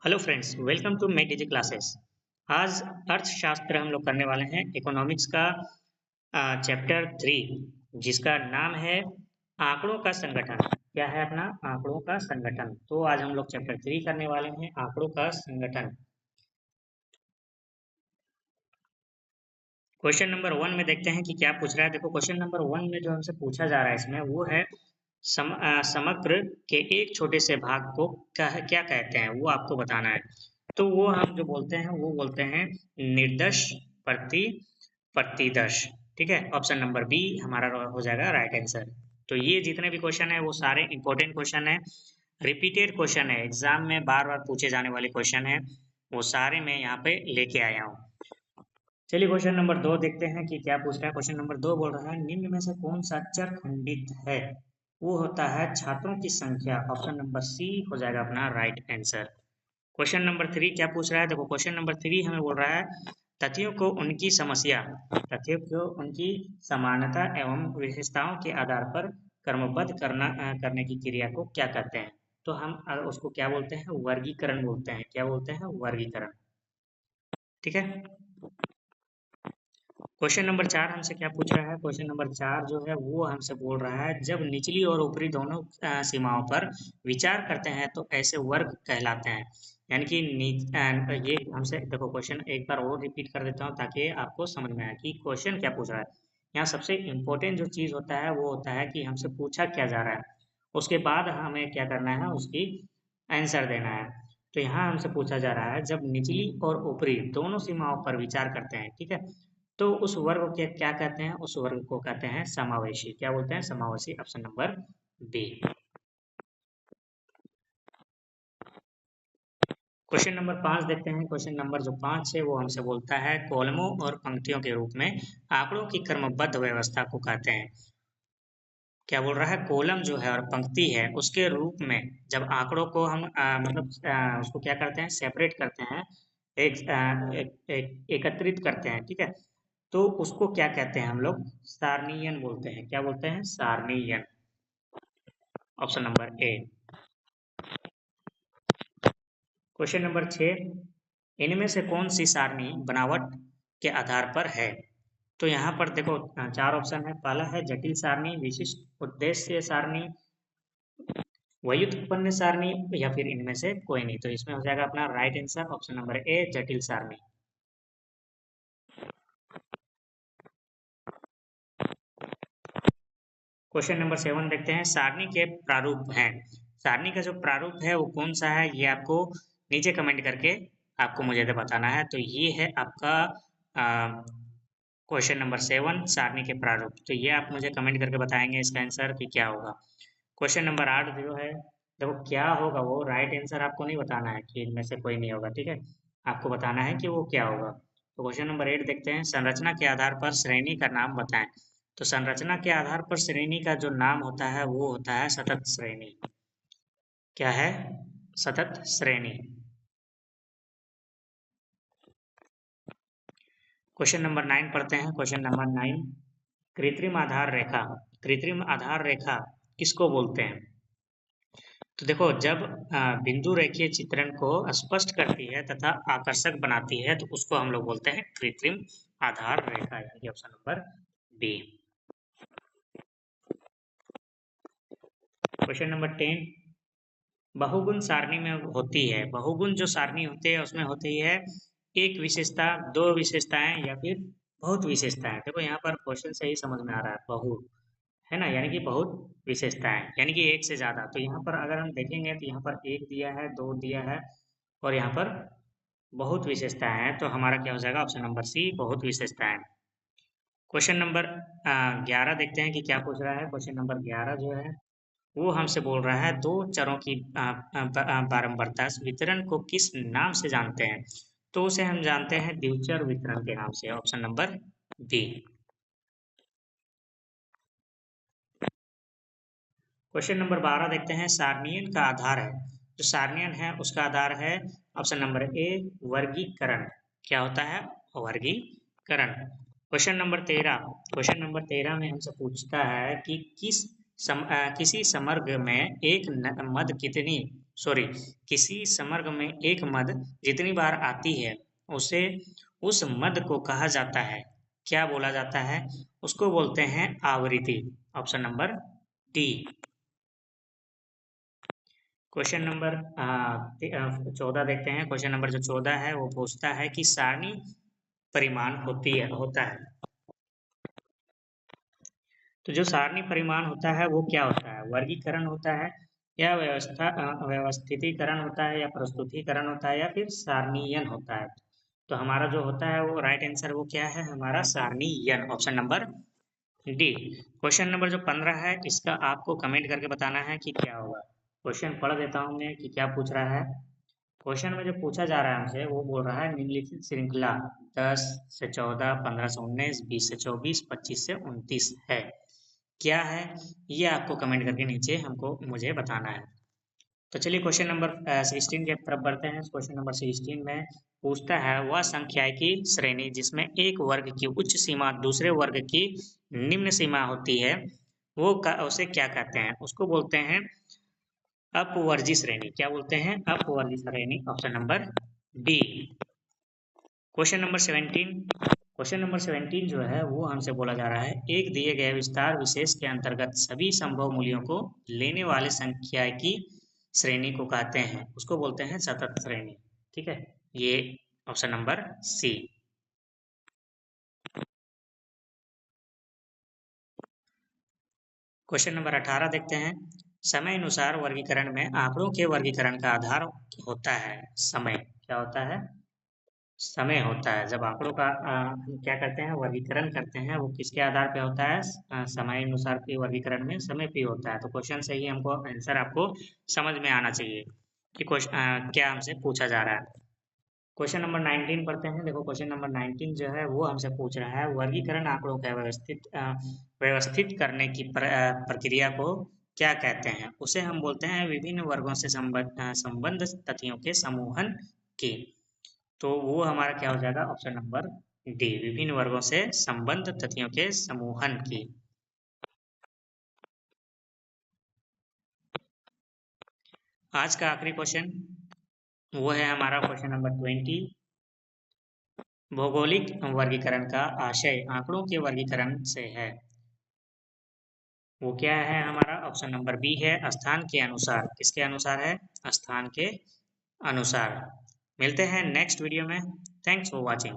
Hello friends, welcome to make digi classes. आज अर्थशास्त्र हम लोग करने वाले हैं इकोनॉमिक्स का चैप्टर 3, जिसका नाम है आंकड़ों का संगठन। क्या है अपना? आंकड़ों का संगठन। तो आज हम लोग चैप्टर 3 करने वाले हैं, आंकड़ों का संगठन। क्वेश्चन नंबर 1 में देखते हैं कि क्या पूछ रहा है। देखो, क्वेश्चन नंबर 1 में जो हमसे पूछा जा रहा है इसमें वो है समग्र के एक छोटे से भाग को क्या कहते हैं, वो आपको बताना है। तो वो हम जो बोलते हैं वो बोलते हैं निर्दश प्रति प्रतिदश। ठीक है, ऑप्शन नंबर बी हमारा हो जाएगा राइट आंसर। तो ये जितने भी क्वेश्चन है वो सारे इंपॉर्टेंट क्वेश्चन है, रिपीटेड क्वेश्चन है, एग्जाम में बार बार पूछे जाने वाले क्वेश्चन है, वो सारे मैं यहाँ पे लेके आया हूँ। चलिए क्वेश्चन नंबर 2 देखते हैं कि क्या पूछ रहा है। क्वेश्चन नंबर 2 बोल रहा है निम्न में से कौन सा चर खंडित है? वो होता है छात्रों की संख्या। ऑप्शन नंबर सी हो जाएगा अपना राइट आंसर। क्वेश्चन नंबर 3 क्या पूछ रहा है। देखो, क्वेश्चन नंबर 3 हमें बोल रहा है तथ्यों को उनकी समस्या, तथ्यों को उनकी समानता एवं विशेषताओं के आधार पर क्रमबद्ध करने की क्रिया को क्या कहते हैं? तो हम उसको क्या बोलते हैं? वर्गीकरण बोलते हैं। क्या बोलते हैं? वर्गीकरण। ठीक है। क्वेश्चन नंबर 4 हमसे क्या पूछ रहा है। क्वेश्चन नंबर 4 जो है वो हमसे बोल रहा है जब निचली और ऊपरी दोनों सीमाओं पर विचार करते हैं तो ऐसे वर्ग कहलाते हैं। यानी कि ये हमसे, देखो क्वेश्चन एक बार और रिपीट कर देता हूँ ताकि आपको समझ में आए कि क्वेश्चन क्या पूछ रहा है। यहाँ सबसे इम्पोर्टेंट जो चीज़ होता है वो होता है कि हमसे पूछा क्या जा रहा है, उसके बाद हमें क्या करना है, उसकी आंसर देना है। तो यहाँ हमसे पूछा जा रहा है जब निचली और ऊपरी दोनों सीमाओं पर विचार करते हैं, ठीक है, तो उस वर्ग को क्या कहते हैं? उस वर्ग को कहते हैं समावेशी। क्या बोलते हैं? समावेशी। Option number B. Question number 5 देखते हैं। क्वेश्चन नंबर जो 5 है वो हमसे बोलता है कॉलमों और पंक्तियों के रूप में आंकड़ों की क्रमबद्ध व्यवस्था को कहते हैं। क्या बोल रहा है? कॉलम जो है और पंक्ति है उसके रूप में जब आंकड़ों को हम उसको क्या करते हैं? सेपरेट करते हैं, एकत्रित करते हैं, ठीक है, तो उसको क्या कहते हैं? हम लोग सारणीयन बोलते हैं। क्या बोलते हैं? सारणीयन। Option number A. Question number 6, इनमें से कौन सी सारणी बनावट के आधार पर है? तो यहाँ पर देखो चार ऑप्शन है। पहला है जटिल सारणी, विशिष्ट उद्देश्य सारणी, व्युत्पन्न सारणी, या फिर इनमें से कोई नहीं। तो इसमें हो जाएगा अपना राइट आंसर ऑप्शन नंबर ए, जटिल सारणी। क्वेश्चन नंबर 7 देखते हैं। सारणी के प्रारूप हैं। सारणी का जो प्रारूप है वो कौन सा है, ये आपको नीचे कमेंट करके आपको मुझे बताना है। तो ये है आपका क्वेश्चन नंबर 7, सारणी के प्रारूप। तो ये आप मुझे कमेंट करके बताएंगे इसका आंसर कि क्या होगा। क्वेश्चन नंबर 8 जो है, देखो क्या होगा, वो राइट आंसर आपको नहीं बताना है कि इनमें से कोई नहीं होगा, ठीक है, आपको बताना है कि वो क्या होगा। तो क्वेश्चन नंबर 8 देखते हैं। संरचना के आधार पर श्रेणी का नाम बताएं। तो संरचना के आधार पर श्रेणी का जो नाम होता है वो होता है सतत श्रेणी। क्या है? सतत श्रेणी। क्वेश्चन नंबर 9 पढ़ते हैं। क्वेश्चन नंबर 9, कृत्रिम आधार रेखा। कृत्रिम आधार रेखा किसको बोलते हैं? तो देखो, जब बिंदु रेखीय चित्रण को स्पष्ट करती है तथा आकर्षक बनाती है तो उसको हम लोग बोलते हैं कृत्रिम आधार रेखा, यानी कि option number B. Question number 10, बहुगुण सारणी में होती है। बहुगुण जो सारणी होती है उसमें होती है एक विशेषता, दो विशेषताएं, या फिर बहुत विशेषताएं। देखो यहाँ पर क्वेश्चन से ही समझ में आ रहा है, बहु है ना, यानी कि बहुत विशेषताएं, यानी कि एक से ज्यादा। तो यहाँ पर अगर हम देखेंगे तो यहाँ पर एक दिया है, दो दिया है, और यहाँ पर बहुत विशेषताएं हैं। तो हमारा क्या हो जाएगा? ऑप्शन नंबर सी, बहुत विशेषताएं। क्वेश्चन नंबर 11 देखते हैं कि क्या पूछ रहा है। क्वेश्चन नंबर 11 जो है वो हमसे बोल रहा है दो चरों की बारंबारता वितरण को किस नाम से जानते हैं? तो उसे हम जानते हैं द्विचर वितरण के नाम से। Option number B. Question number 12 देखते हैं। सारणीयन का आधार है, जो सारणीयन है उसका आधार है ऑप्शन नंबर ए, वर्गीकरण। क्या होता है? वर्गीकरण। क्वेश्चन नंबर 13, क्वेश्चन नंबर 13 में हमसे पूछता है कि किसी समग्र में एक मद कितनी सॉरी, किसी समग्र में एक मद जितनी बार आती है उसे उस मद को कहा जाता है, क्या बोला जाता है? उसको बोलते हैं आवृत्ति। Option number D. Question number 14 देखते हैं। क्वेश्चन नंबर जो 14 है वो पूछता है कि सारणी परिमाण होता है। तो जो सारणी परिमाण होता है वो क्या होता है? वर्गीकरण होता है या व्यवस्थितीकरण होता है या प्रस्तुतिकरण होता है या फिर सारणीयन होता है? तो हमारा जो होता है वो राइट आंसर वो क्या है? हमारा सारणीयन। Option number D. Question number जो 15 है इसका आपको कमेंट करके बताना है कि क्या होगा। क्वेश्चन पढ़ देता हूँ मैं कि क्या पूछ रहा है। क्वेश्चन में जो पूछा जा रहा है हमसे वो बोल रहा है निम्नलिखित श्रृंखला 10 से 14, 15 से 19, 20 से 24, 25 से 29 है, क्या है? ये आपको कमेंट करके नीचे हमको मुझे बताना है। तो चलिए क्वेश्चन नंबर 16 की तरफ बढ़ते हैं। क्वेश्चन नंबर 16 में पूछता है वह संख्याएं की श्रेणी जिसमें एक वर्ग की उच्च सीमा दूसरे वर्ग की निम्न सीमा होती है वो उसे क्या कहते हैं? उसको बोलते हैं अपवर्जी श्रेणी। क्या बोलते हैं? अपवर्जी श्रेणी। Option number D. Question number 17। Question number 17 जो है वो हमसे बोला जा रहा है एक दिए गए विस्तार विशेष के अंतर्गत सभी संभव मूल्यों को लेने वाले संख्या की श्रेणी को कहते हैं, उसको बोलते हैं सतत श्रेणी। ठीक है, ये option number C. Question number 18 देखते हैं। समय अनुसार वर्गीकरण में आंकड़ों के वर्गीकरण का आधार होता है समय। क्या होता है? समय होता है। जब आंकड़ों का हम क्या करते हैं वर्गीकरण करते हैं वो किसके आधार पे होता है? समय अनुसार के वर्गीकरण में समय पे होता है। तो क्वेश्चन से ही हमको आंसर आपको समझ में आना चाहिए कि क्या हमसे पूछा जा रहा है। क्वेश्चन नंबर 19 पढ़ते हैं। देखो क्वेश्चन नंबर 19 जो है वो हमसे पूछ रहा है वर्गीकरण आंकड़ों का व्यवस्थित करने की प्रक्रिया को क्या कहते हैं? उसे हम बोलते हैं विभिन्न वर्गों से संबंध तथ्यों के समूहन की। तो वो हमारा क्या हो जाएगा? ऑप्शन नंबर डी, विभिन्न वर्गों से संबंध तथ्यों के समूहन की। आज का आखिरी क्वेश्चन वो है हमारा क्वेश्चन नंबर 20। भौगोलिक वर्गीकरण का आशय आंकड़ों के वर्गीकरण से है, वो क्या है हमारा? ऑप्शन नंबर बी है स्थान के अनुसार। किसके अनुसार है? स्थान के अनुसार। मिलते हैं नेक्स्ट वीडियो में। Thanks for watching.